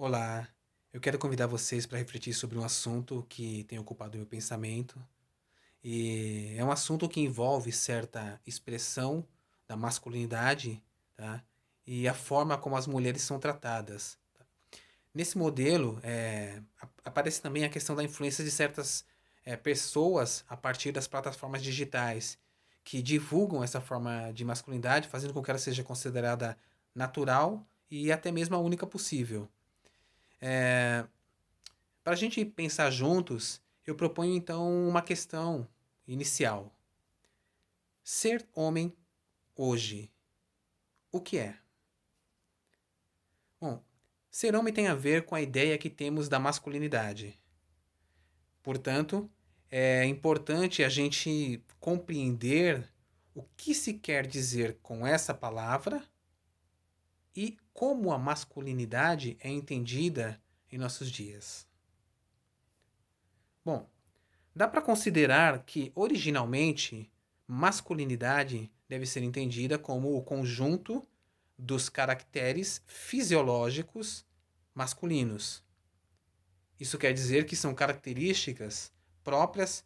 Olá, eu quero convidar vocês para refletir sobre um assunto que tem ocupado meu pensamento. E é um assunto que envolve certa expressão da masculinidade, tá? E a forma como as mulheres são tratadas. Nesse modelo, aparece também a questão da influência de certas pessoas a partir das plataformas digitais, que divulgam essa forma de masculinidade, fazendo com que ela seja considerada natural e até mesmo a única possível. Para a gente pensar juntos, eu proponho então uma questão inicial. Ser homem hoje, o que é? Bom, ser homem tem a ver com a ideia que temos da masculinidade. Portanto, é importante a gente compreender o que se quer dizer com essa palavra e como a masculinidade é entendida em nossos dias. Bom, dá para considerar que, originalmente, masculinidade deve ser entendida como o conjunto dos caracteres fisiológicos masculinos. Isso quer dizer que são características próprias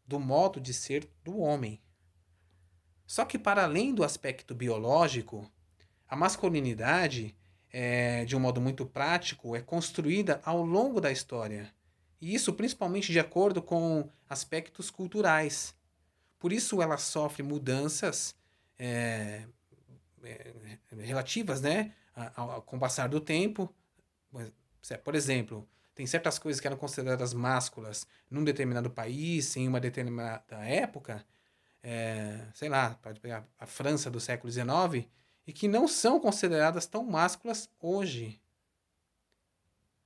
do modo de ser do homem. Só que, para além do aspecto biológico, a masculinidade, de um modo muito prático, é construída ao longo da história. E isso principalmente de acordo com aspectos culturais. Por isso ela sofre mudanças é, relativas, né, com o passar do tempo. Por exemplo, tem certas coisas que eram consideradas másculas num determinado país, em uma determinada época, sei lá, pode pegar a França do século XIX, e que não são consideradas tão másculas hoje.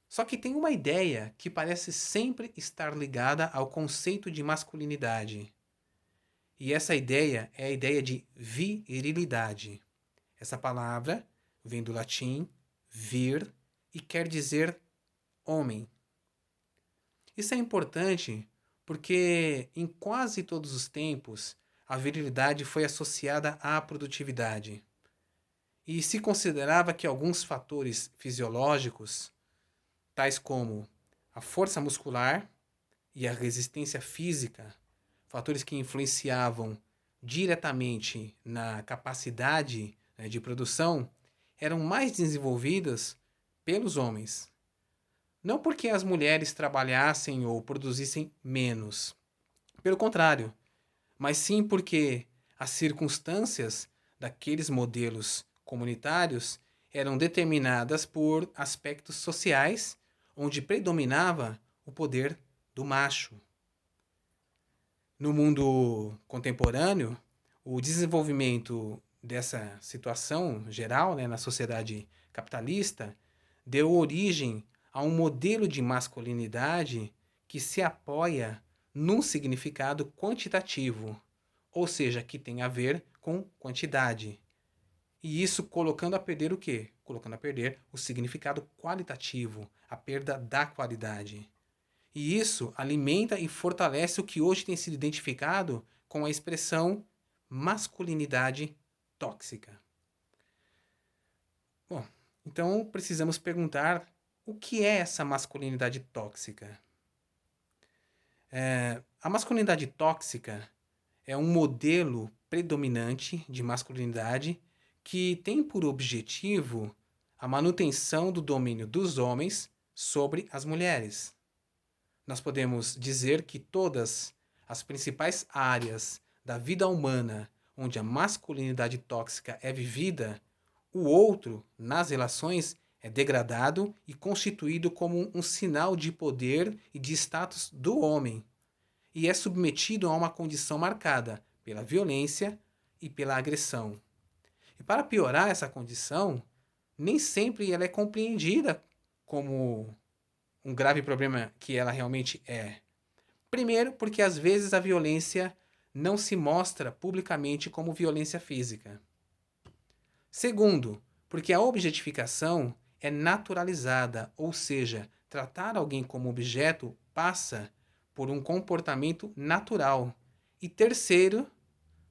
Só que tem uma ideia que parece sempre estar ligada ao conceito de masculinidade. E essa ideia é a ideia de virilidade. Essa palavra vem do latim vir e quer dizer homem. Isso é importante porque em quase todos os tempos a virilidade foi associada à produtividade. E se considerava que alguns fatores fisiológicos, tais como a força muscular e a resistência física, fatores que influenciavam diretamente na capacidade, né, de produção, eram mais desenvolvidas pelos homens. Não porque as mulheres trabalhassem ou produzissem menos. Pelo contrário, mas sim porque as circunstâncias daqueles modelos comunitários eram determinadas por aspectos sociais onde predominava o poder do macho. No mundo contemporâneo, o desenvolvimento dessa situação geral, né, na sociedade capitalista deu origem a um modelo de masculinidade que se apoia num significado quantitativo, ou seja, que tem a ver com quantidade. E isso colocando a perder o quê? Colocando a perder o significado qualitativo, a perda da qualidade. E isso alimenta e fortalece o que hoje tem sido identificado com a expressão masculinidade tóxica. Bom, então precisamos perguntar o que é essa masculinidade tóxica? A masculinidade tóxica é um modelo predominante de masculinidade que tem por objetivo a manutenção do domínio dos homens sobre as mulheres. Nós podemos dizer que todas as principais áreas da vida humana onde a masculinidade tóxica é vivida, o outro, nas relações, é degradado e constituído como um sinal de poder e de status do homem, e é submetido a uma condição marcada pela violência e pela agressão. E para piorar essa condição, nem sempre ela é compreendida como um grave problema que ela realmente é. Primeiro, porque às vezes a violência não se mostra publicamente como violência física. Segundo, porque a objetificação é naturalizada, ou seja, tratar alguém como objeto passa por um comportamento natural. E terceiro,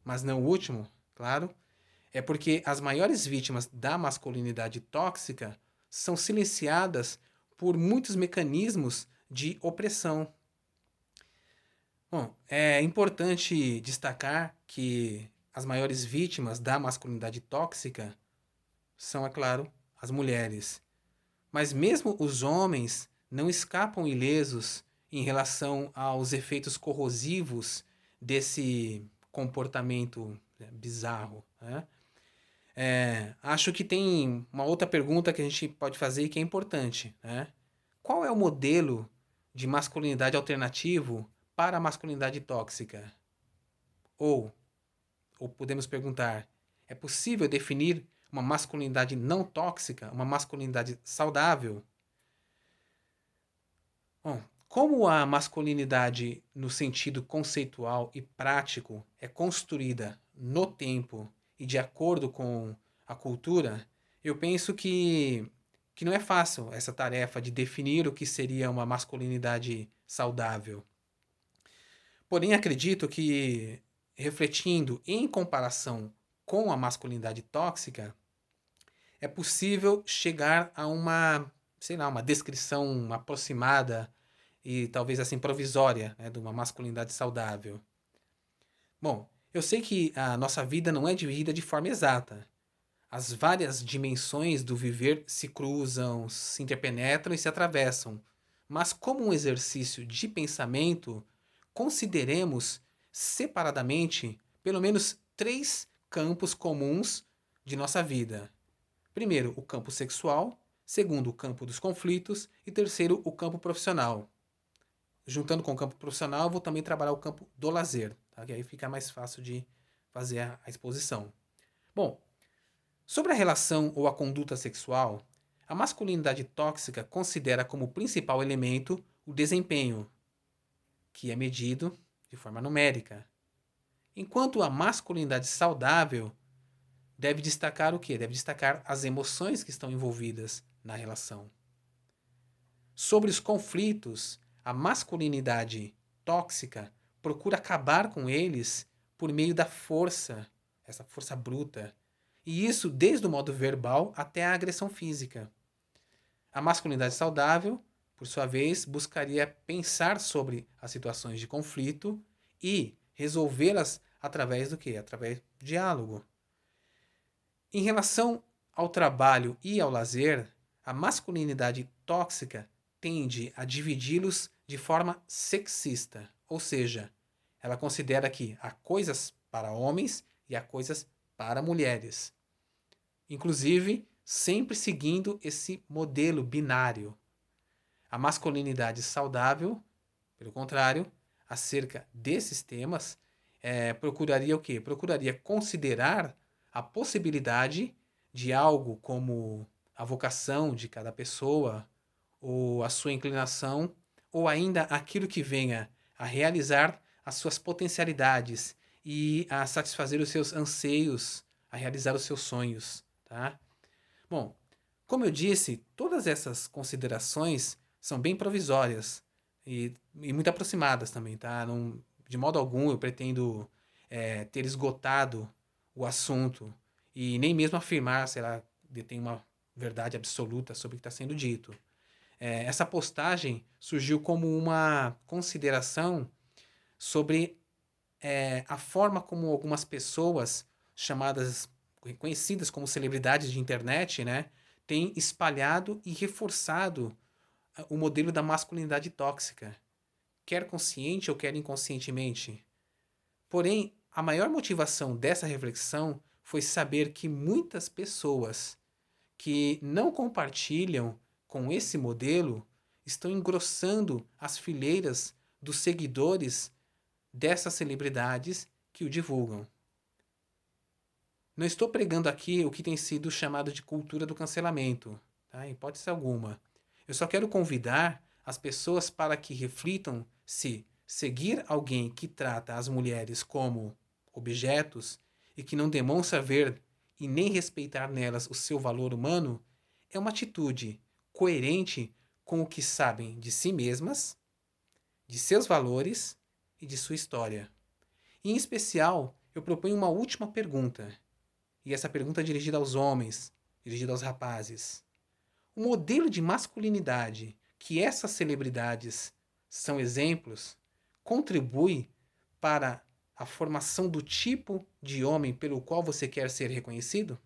mas não último, claro, é porque as maiores vítimas da masculinidade tóxica são silenciadas por muitos mecanismos de opressão. Bom, é importante destacar que as maiores vítimas da masculinidade tóxica são, é claro, as mulheres. Mas mesmo os homens não escapam ilesos em relação aos efeitos corrosivos desse comportamento, né, bizarro, né? Acho que tem uma outra pergunta que a gente pode fazer e que é importante, né? Qual é o modelo de masculinidade alternativo para a masculinidade tóxica? Ou, ou podemos perguntar, é possível definir uma masculinidade não tóxica, uma masculinidade saudável? Bom, como a masculinidade no sentido conceitual e prático é construída no tempo e de acordo com a cultura, eu penso que não é fácil essa tarefa de definir o que seria uma masculinidade saudável. Porém, acredito que, refletindo em comparação com a masculinidade tóxica, é possível chegar a uma, sei lá, uma descrição aproximada e talvez assim provisória, né, de uma masculinidade saudável. Bom, eu sei que a nossa vida não é dividida de forma exata. As várias dimensões do viver se cruzam, se interpenetram e se atravessam. Mas, como um exercício de pensamento, consideremos separadamente pelo menos três campos comuns de nossa vida. Primeiro, o campo sexual. Segundo, o campo dos conflitos. E terceiro, o campo profissional. Juntando com o campo profissional, eu vou também trabalhar o campo do lazer, tá? Que aí fica mais fácil de fazer a exposição. Bom, sobre a relação ou a conduta sexual, a masculinidade tóxica considera como principal elemento o desempenho, que é medido de forma numérica. Enquanto a masculinidade saudável deve destacar o quê? Deve destacar as emoções que estão envolvidas na relação. Sobre os conflitos, a masculinidade tóxica procura acabar com eles por meio da força, essa força bruta. E isso desde o modo verbal até a agressão física. A masculinidade saudável, por sua vez, buscaria pensar sobre as situações de conflito e resolvê-las através do quê? Através do diálogo. Em relação ao trabalho e ao lazer, a masculinidade tóxica tende a dividi-los de forma sexista, ou seja, ela considera que há coisas para homens e há coisas para mulheres. Inclusive, sempre seguindo esse modelo binário. A masculinidade saudável, pelo contrário, acerca desses temas, procuraria o quê? Procuraria considerar a possibilidade de algo como a vocação de cada pessoa, ou a sua inclinação, ou ainda aquilo que venha a realizar as suas potencialidades e a satisfazer os seus anseios, a realizar os seus sonhos, tá? Bom, como eu disse, todas essas considerações são bem provisórias e muito aproximadas também, tá? Não, de modo algum eu pretendo ter esgotado o assunto e nem mesmo afirmar se ela detém uma verdade absoluta sobre o que está sendo dito. Essa postagem surgiu como uma consideração sobre a forma como algumas pessoas chamadas, conhecidas como celebridades de internet, né, têm espalhado e reforçado o modelo da masculinidade tóxica, quer consciente ou quer inconscientemente. Porém, a maior motivação dessa reflexão foi saber que muitas pessoas que não compartilham com esse modelo estão engrossando as fileiras dos seguidores dessas celebridades que o divulgam. Não estou pregando aqui o que tem sido chamado de cultura do cancelamento, tá? Em hipótese alguma. Eu só quero convidar as pessoas para que reflitam se seguir alguém que trata as mulheres como objetos e que não demonstra ver e nem respeitar nelas o seu valor humano é uma atitude coerente com o que sabem de si mesmas, de seus valores e de sua história. E, em especial, eu proponho uma última pergunta. E essa pergunta é dirigida aos homens, dirigida aos rapazes. O modelo de masculinidade que essas celebridades são exemplos contribui para a formação do tipo de homem pelo qual você quer ser reconhecido?